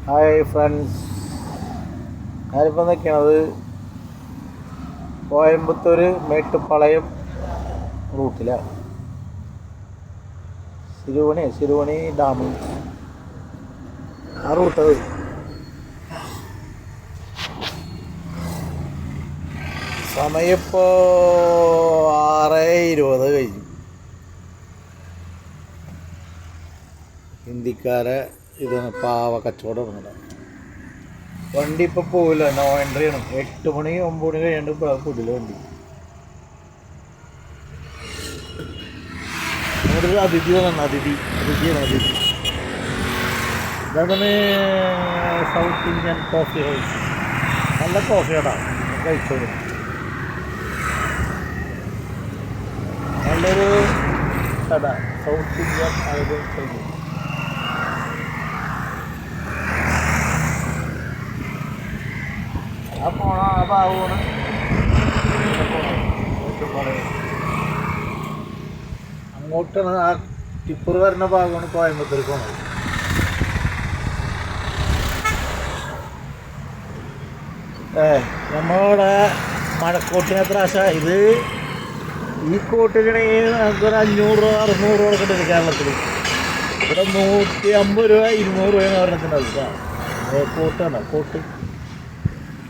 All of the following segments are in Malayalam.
ഹായ് ഫ്രണ്ട്സ്, ഞാനിപ്പോൾ നിൽക്കുന്നത് കോയമ്പത്തൂർ മേട്ടുപ്പാളയം റൂട്ടിലാണ്. സിരുവണി ഡാം ആ റൂട്ടത്. സമയം ഇപ്പോൾ 6:20 കഴിഞ്ഞു. ഹിന്ദിക്കാരെ ഇതാണ് പാവ കച്ചവടം ഇടുന്നത്. വണ്ടി ഇപ്പോൾ പോവില്ല, നോ എൻട്രി ആണ്. 8 മണി 9 മണി കഴിയാണ്ട് പുതിയ വണ്ടി. നമ്മുടെ ഒരു അതിഥിയാണ്. അതിഥിയാണ്. ഇതാണ് സൗത്ത് ഇന്ത്യൻ കോഫി ഹൗസ്. നല്ല കോഫി കട, കഴിച്ചോളൂ. നല്ലൊരു കട, സൗത്ത് ഇന്ത്യൻ ആയത്. ആ പോണ ആ ഭാഗമാണ് അങ്ങോട്ടാണ്. ആ ടിപ്പർ വരുന്ന ഭാഗമാണ് കോയമ്പത്തൂർ പോണത്. നമ്മളവിടെ മഴക്കോട്ടിന് എത്ര ആശ. ഇത് ഈ കോട്ടിനാണെങ്കിൽ നമുക്കൊരു 500 രൂപ 600 രൂപ കിട്ടും കേരളത്തിൽ. ഇവിടെ 150 രൂപ 200 രൂപയാണ് പറഞ്ഞിട്ടുണ്ടാവും. കോട്ടാണ് കോട്ട്.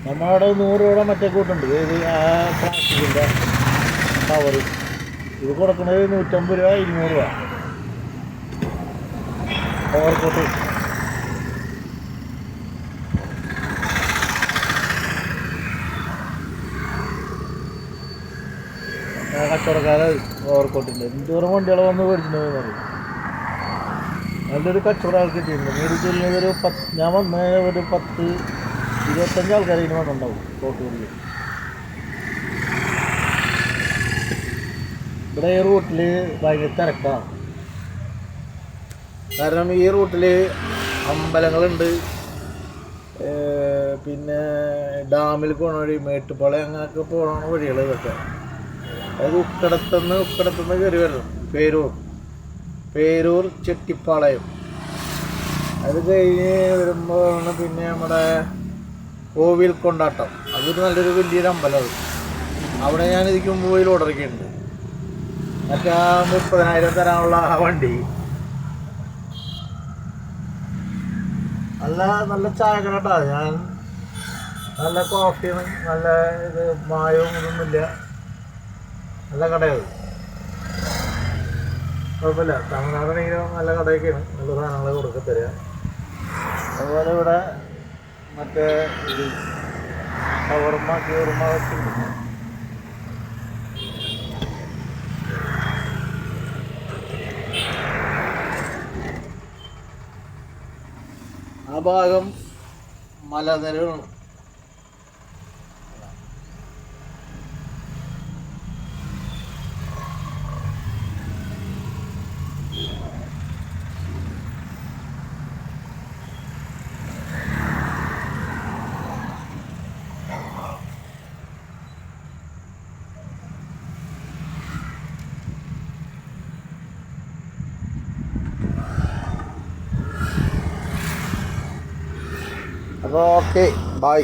നമ്മളവിടെ 100 രൂപ മറ്റേ കൂട്ടുണ്ട്. ഇത് ആ പ്ലാസ്റ്റിക്കിൻ്റെ കവർ. ഇത് കൊടുക്കുന്നത് 150 രൂപ 200 രൂപ ഓവർകോട്ട്. കച്ചവടക്കാരെ ഓവർകോട്ടുണ്ട്. എന്തോരം വണ്ടികൾ വന്ന് മേടിച്ചിട്ടുണ്ടെന്ന് പറയും. നല്ലൊരു കച്ചവടം ആൾക്ക് കിട്ടിയിട്ടുണ്ട്. മേടിച്ചിരുന്നത് ഒരു 10, ഞാൻ വന്ന ഒരു 10-25 ആൾക്കാർ ഇതിന് വന്നിട്ടുണ്ടാവും കോട്ടൂരിൽ. ഇവിടെ ഈ റൂട്ടിൽ ഭയങ്കര തിരക്കാണ്. കാരണം ഈ റൂട്ടിൽ അമ്പലങ്ങളുണ്ട്, പിന്നെ ഡാമിൽ പോകണ വഴി, മേട്ടുപ്പാളയം അങ്ങനെയൊക്കെ പോകണ വഴികൾ ഇതൊക്കെ. അതായത് ഉക്കടത്തുനിന്ന് കയറി വരണം. പേരൂർ ചെട്ടിപ്പാളയം. അത് കഴിഞ്ഞ് വരുമ്പോൾ പിന്നെ നമ്മുടെ കോവിൽ കൊണ്ടാട്ടം. അതൊരു നല്ലൊരു വലിയൊരു അമ്പലം. അവിടെ ഞാൻ ഇതിക്ക് മുമ്പ് പോയി ഓർഡറൊക്കെയുണ്ട്. മറ്റേ 30,000 തരാനുള്ള ആ വണ്ടി. നല്ല ചായ കടട്ടാ. ഞാൻ നല്ല കോഫിയാണ്, നല്ല ഇത് മായവും ഇതൊന്നുമില്ല. നല്ല കടയാണ്, കുഴപ്പമില്ല. തമിഴ്നാടാണെങ്കിലും നല്ല കടയൊക്കെയാണ്. നല്ല സാധനങ്ങൾ കൊടുക്കത്തരിക. അതുപോലെ ഇവിടെ മറ്റേ ഇത് ഷവർമ്മ വെച്ചിട്ടുണ്ട്. ആ ഭാഗം മലനിരകളാണ്. അപ്പോൾ ഓക്കെ, ബൈ.